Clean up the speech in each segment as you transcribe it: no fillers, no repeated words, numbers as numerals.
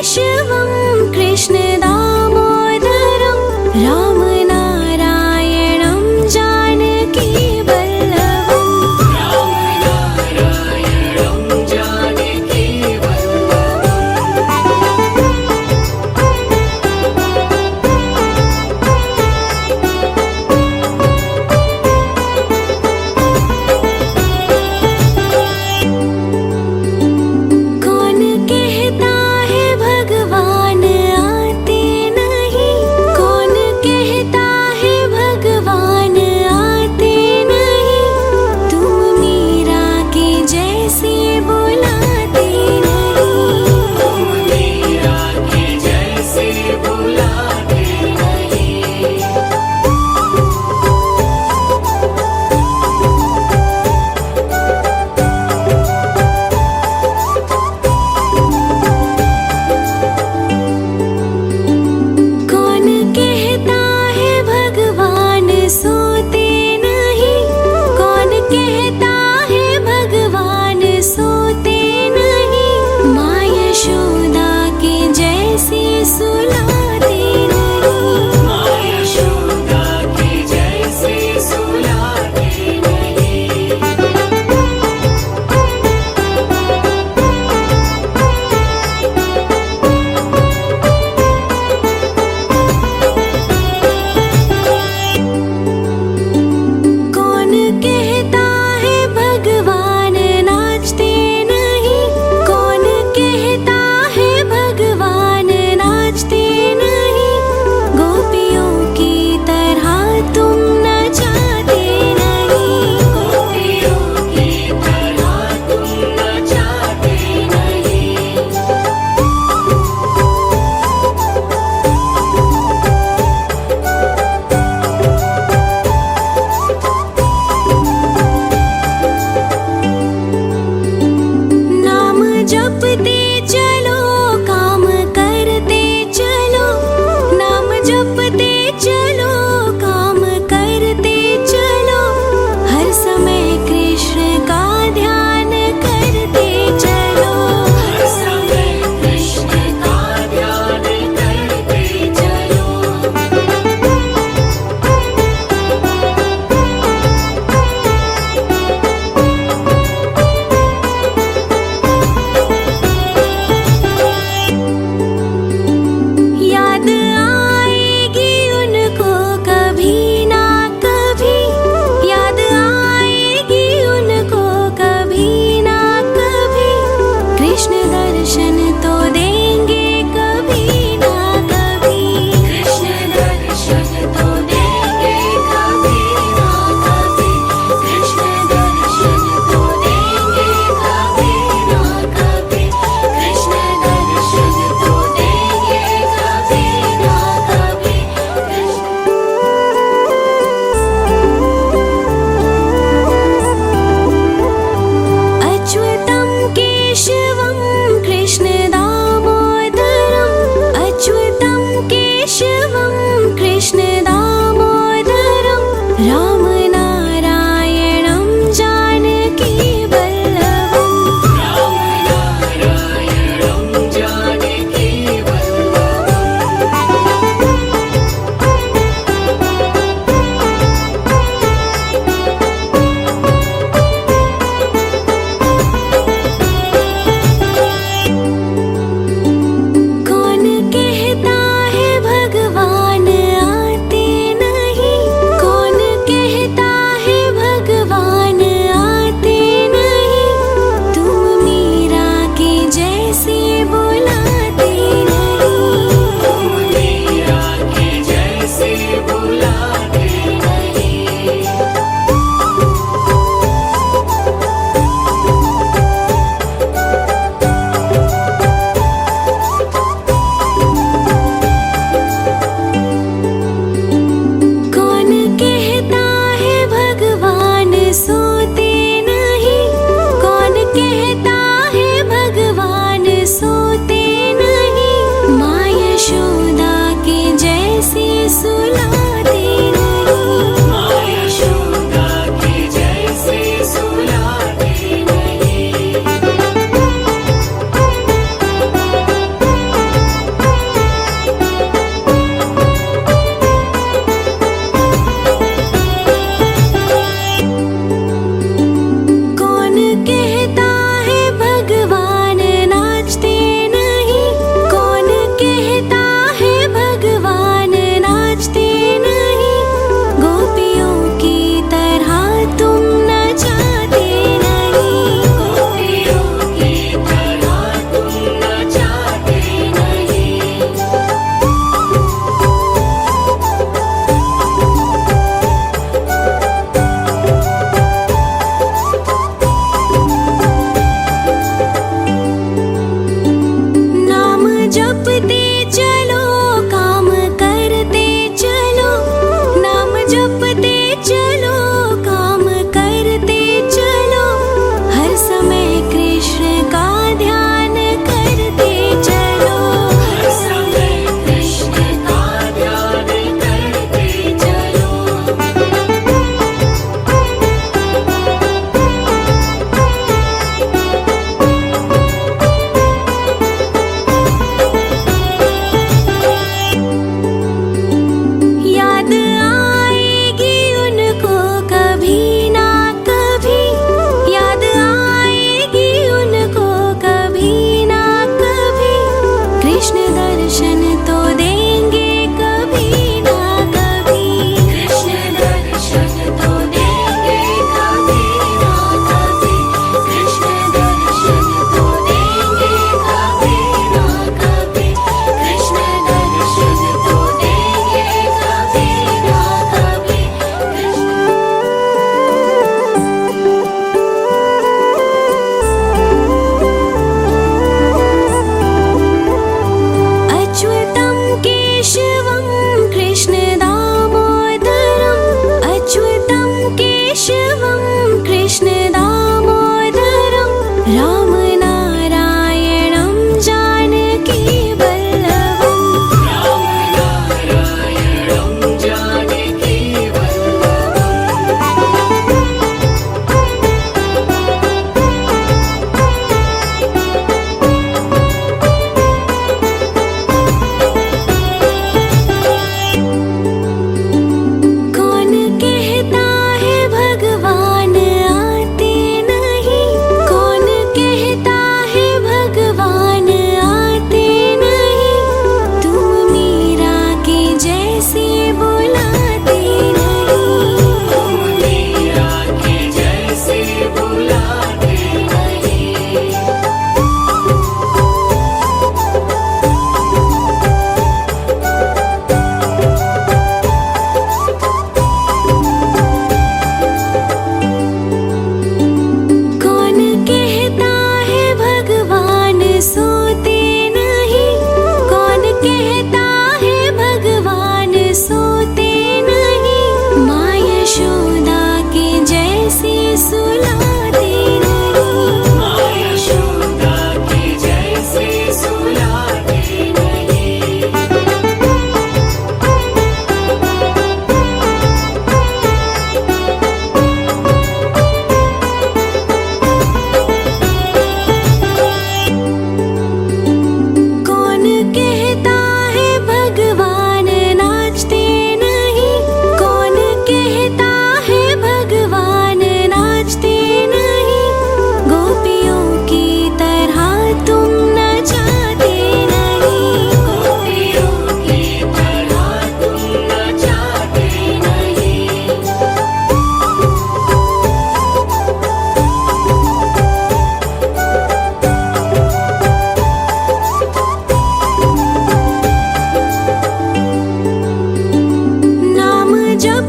केशवं कृष्ण दामोदरं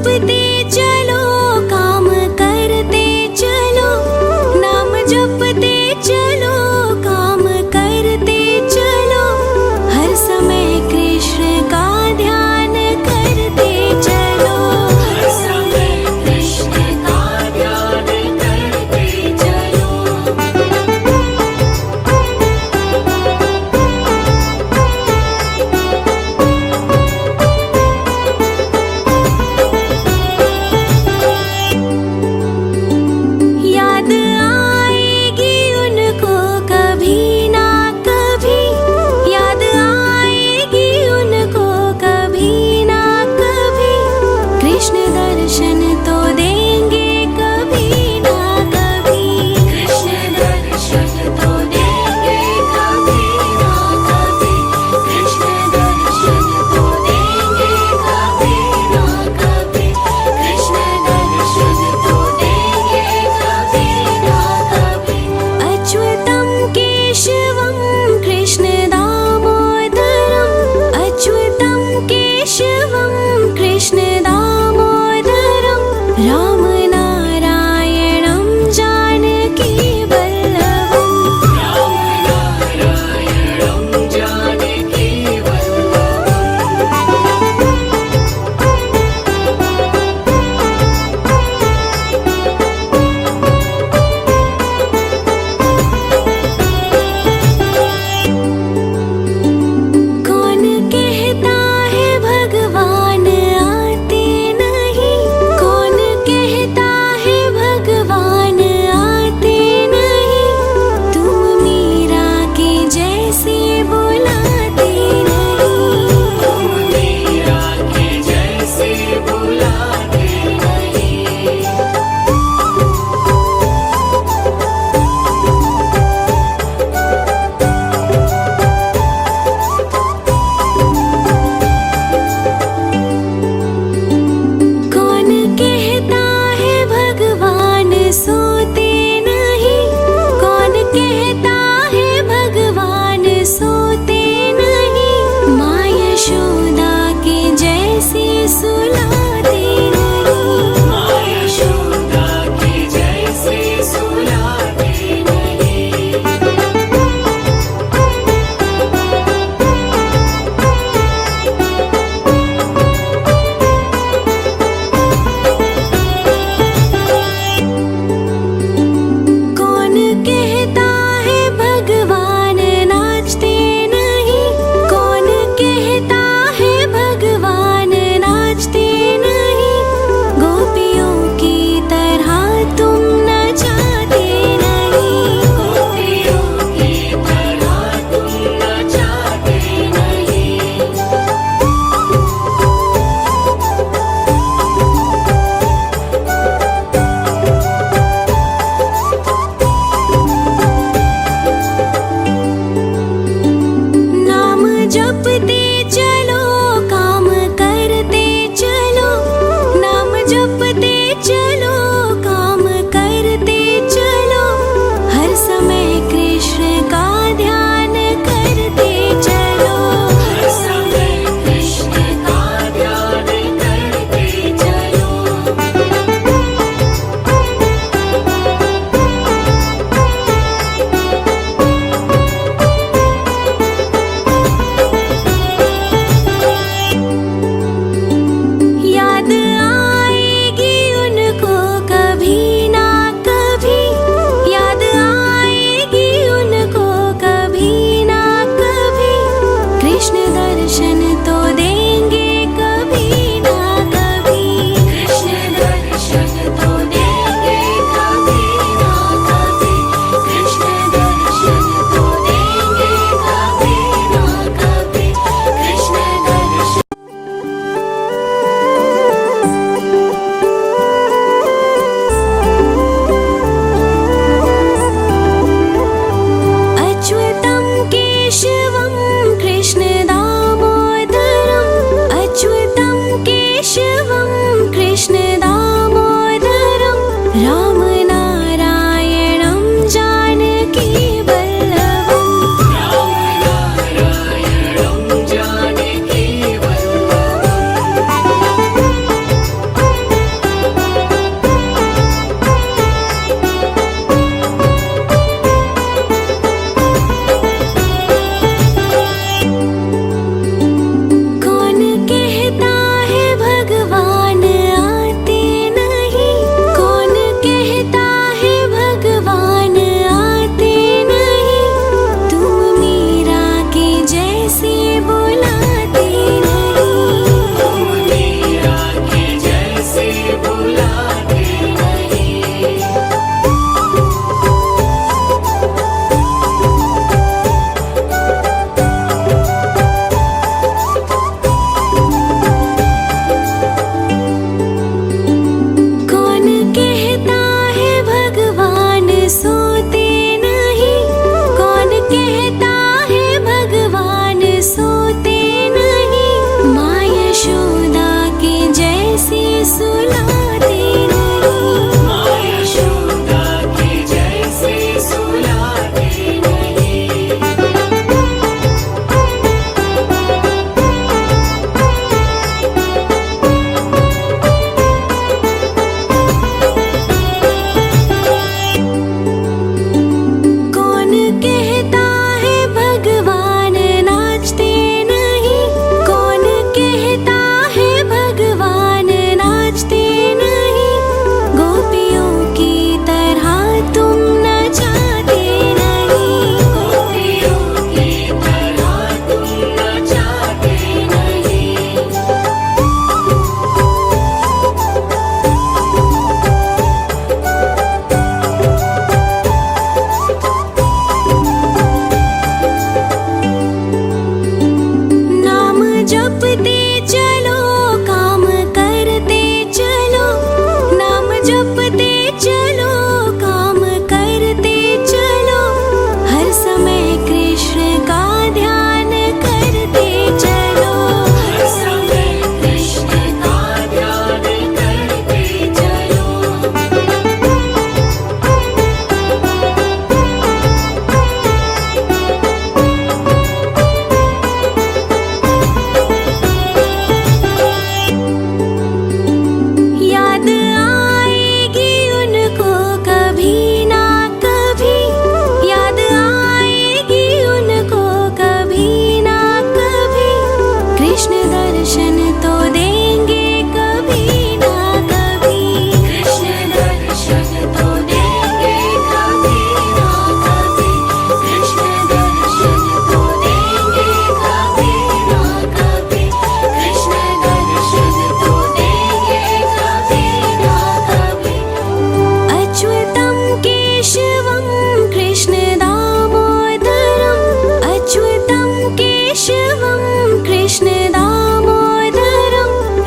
जपते चलो, काम करते चलो, नाम जपते चलो, काम करते चलो, हर समय कृष्ण का ध्यान करते चलो, हर समय कृष्ण का ध्यान करते चलो। याद आएगी उनको कभी ना कभी, याद आएगी उनको कभी ना कभी, कृष्ण दर्शन तो देंगे कभी ना कभी, कृष्ण दर्शन तो देंगे कभी ना कभी, कृष्ण दर्शन तो देंगे कभी ना कभी, कृष्ण दर्शन तो देंगे कभी ना कभी। अच्युतं केशवं कृष्ण दामोदरम्, अच्युतं केशवं कृष्ण दामोदरम्, राम नारायणं जानकी वल्लभम्, राम नारायणं जानकी कौन कहता है भगवान आते नहीं, कौन कहता है भगवान आते नहीं, तुम मीरा के जैसे बुलाते नहीं, तुम मीरा के जैसे बुलाते नहीं। कौन कहता है भगवान सोते नहीं, कौन कहता है भगवान सोते नहीं, माँ यशोदा के जैसे सुलाते नहीं, माँ यशोदा के जैसे सुलाते नहीं। कौन कहता है भगवान नाचते नहीं, कौन कहता है भगवान नाचते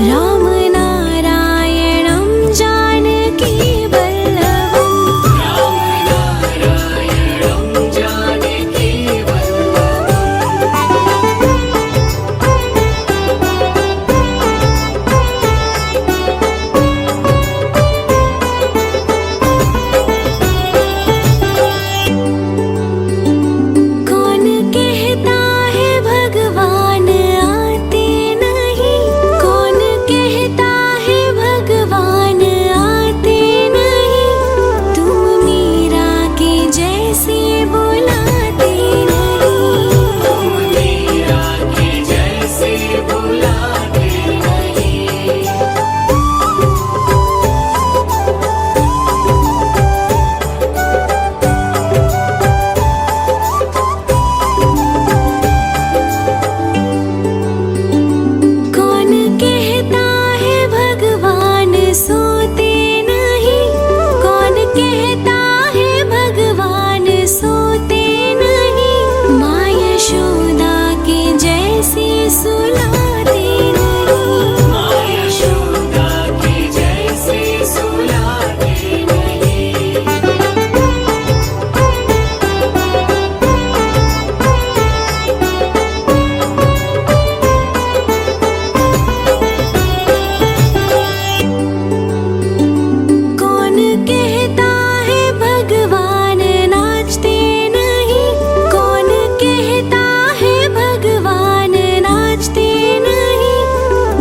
राम नारायणं जानकी वल्लभम् राम नारायणं जानकी कौन कहता है भगवान आते नहीं, कौन कहता है भगवान आते नहीं, तुम मीरा के जैसे बुलाते नहीं, तुम मीरा के जैसे बुलाते नहीं। कौन कहता है भगवान सोते नहीं, कौन कहता है भगवान सोते नहीं, माँ यशोदा के जैसे सुलाते नहीं, माँ यशोदा के जैसे सुलाते नहीं। कौन कहता है भगवान नाचते नहीं, कौन कहता है भगवान नाचते नहीं,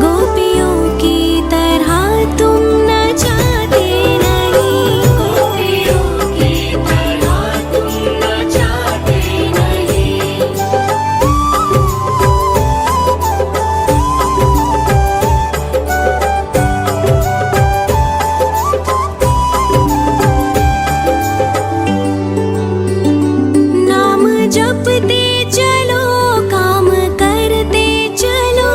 गोपियों की तरह तुम नचाते नहीं, गोपियों की तरह तुम नचाते नहीं। नाम जपते चलो काम करते चलो,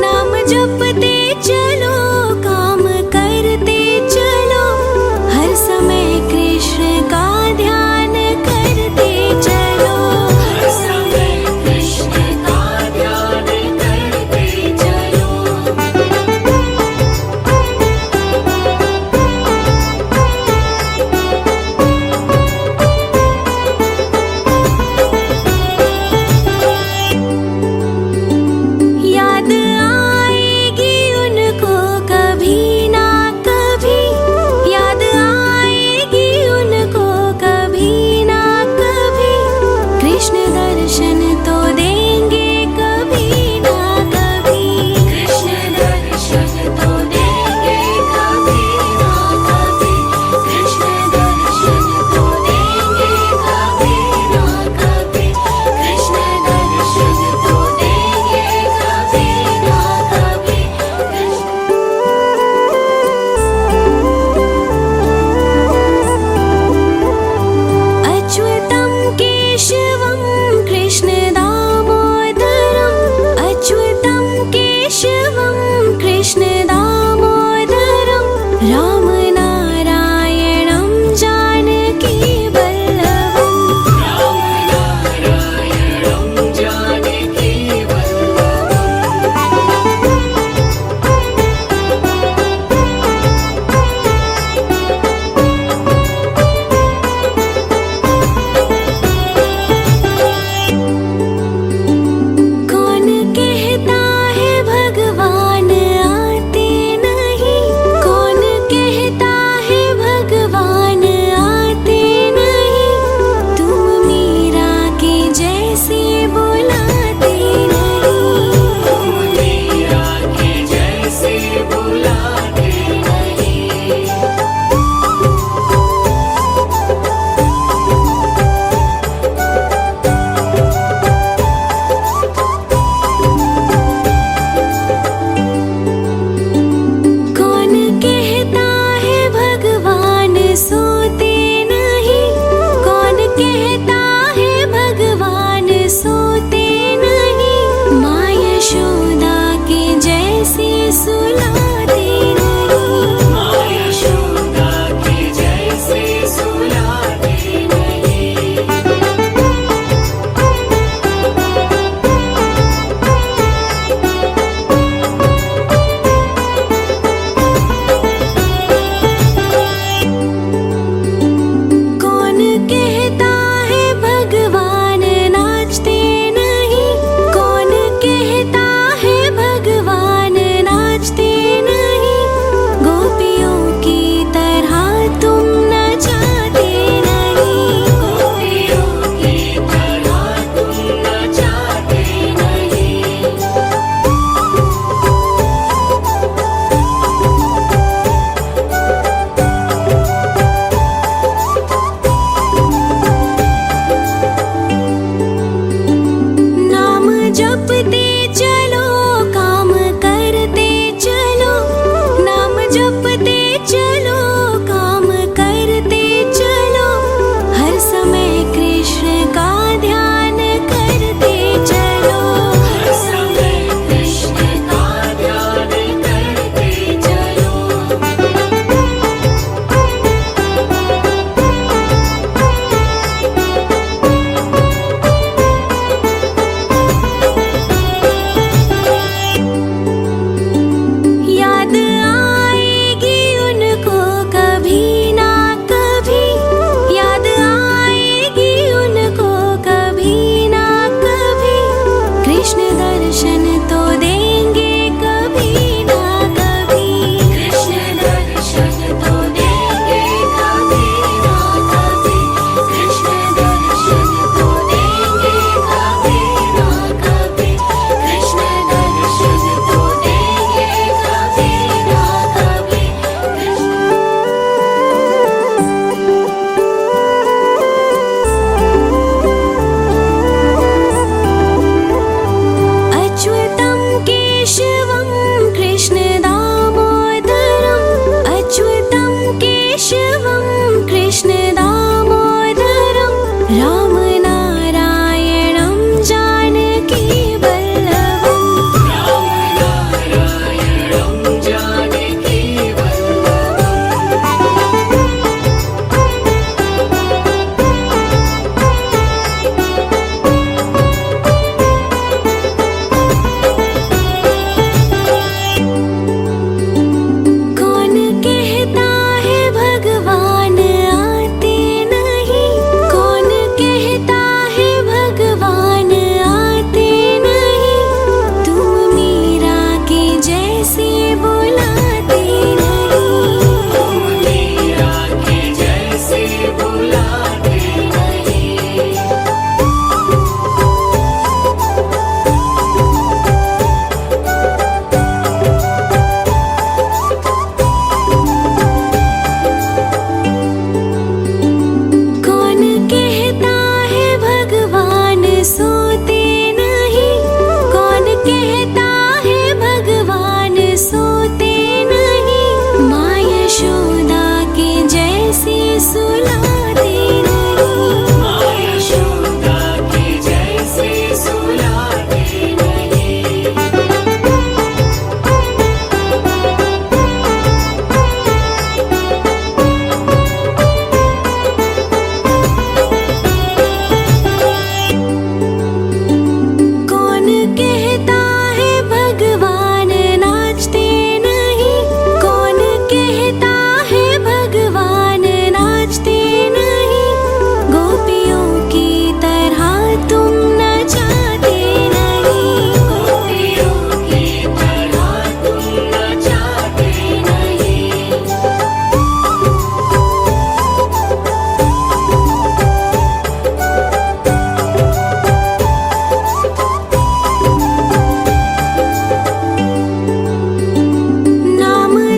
नाम जपते चलो काम करते चलो, हर समय कृष्ण का ध्यान करते चलो, हर समय कृष्ण का ध्यान करते चलो। याद आएगी उनको कभी ना कभी, याद आएगी उनको कभी ना कभी, कृष्ण दर्शन तो देंगे कभी ना कभी, कृष्ण दर्शन तो देंगे कभी ना कभी, कृष्ण दर्शन तो देंगे कभी ना कभी, कृष्ण दर्शन तो देंगे कभी ना कभी। अच्युतं केशवं कृष्ण दामोदरम्, अच्युतं केशवं कृष्ण दामोदरम्, राम नारायणं जानकी वल्लभम् राम नारायणं जानकी कौन कहता है भगवान आते नहीं, कौन कहता है भगवान आते नहीं, तुम मीरा के जैसे बुलाते नहीं, तुम मीरा के जैसे बुलाते नहीं। कौन कहता है भगवान सोते नहीं, कौन कहता है भगवान सोते नहीं, माँ यशोदा के जैसे सुलाते नहीं, माँ यशोदा के जैसे सुलाते नहीं।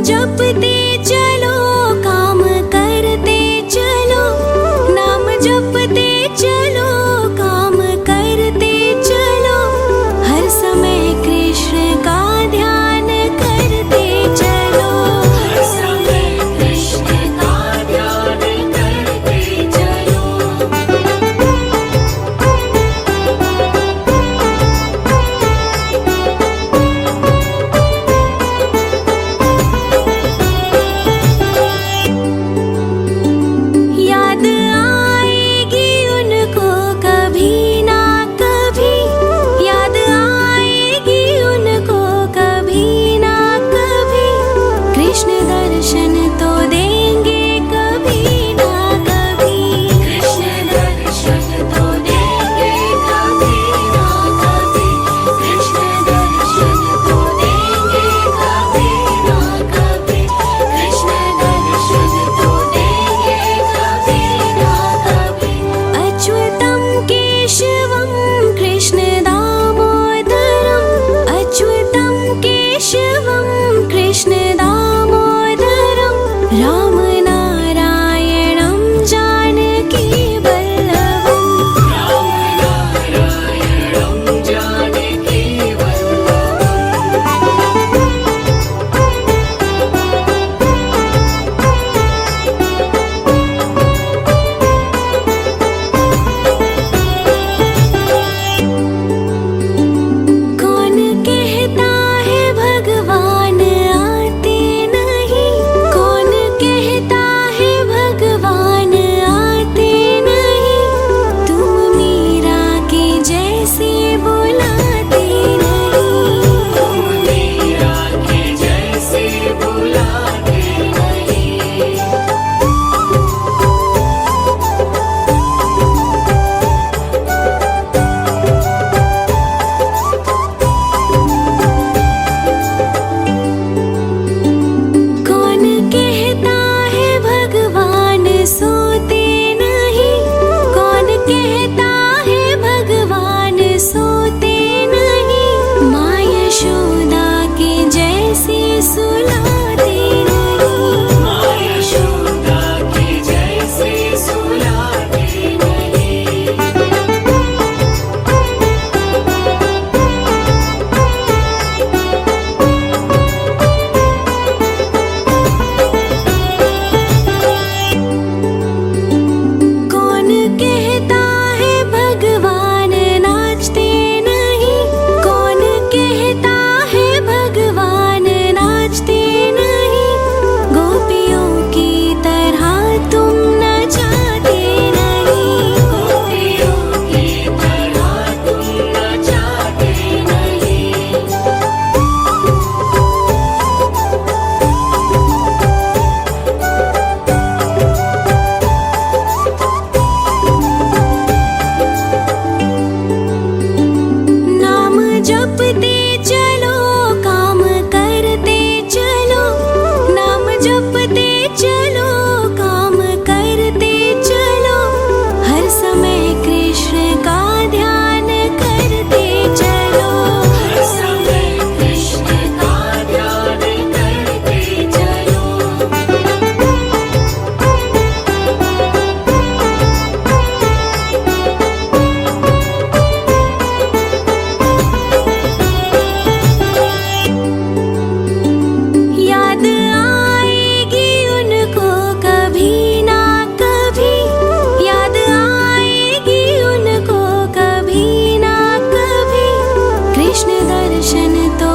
जपते चलो, काम करते चलो, नाम जपते चलो, काम करते चलो, हर समय कृष्ण का ध्यान करते चलो, हर समय कृष्ण का ध्यान करते चलो। याद आएगी उनको कभी ना कभी, याद आएगी उनको कभी ना कभी, कृष्ण दर्शन तो देंगे कभी ना कभी, कृष्ण दर्शन तो देंगे कभी ना कभी, कृष्ण दर्शन तो देंगे कभी ना कभी, कृष्ण दर्शन तो देंगे कभी ना कभी। अच्युतं केशवं कृष्ण दामोदरम्, अच्युतं केशवं कृष्ण दामोदरम्, राम नारायणं जानकी वल्लभम्, राम नारायणं जानकी कौन कहता है भगवान आते नहीं, कौन कहता है भगवान आते नहीं, तुम मीरा के जैसे बुलाते नहीं, तुम मीरा के जैसे बुलाते नहीं। कौन कहता है भगवान सोते नहीं, कौन कहता है भगवान सोते नहीं, माँ यशोदा के जैसे सुलाते नहीं, माँ यशोदा के जैसे सुलाते नहीं। कौन कहता है भगवान नाचते नहीं, कौन कहता है भगवान नाचते नहीं, गोपियों की तरह तुम नचाते नहीं, गोपियों की तरह तुम नचाते नहीं। नाम जपते चलो, काम करते चलो, नाम जपते चलो, काम करते चलो, हर समय कृष्ण का ध्यान करते चलो, हर समय कृष्ण का ध्यान करते चलो। याद आएगी उनको कभी ना कभी, याद आएगी उनको कभी ना कभी, कृष्ण दर्शन तो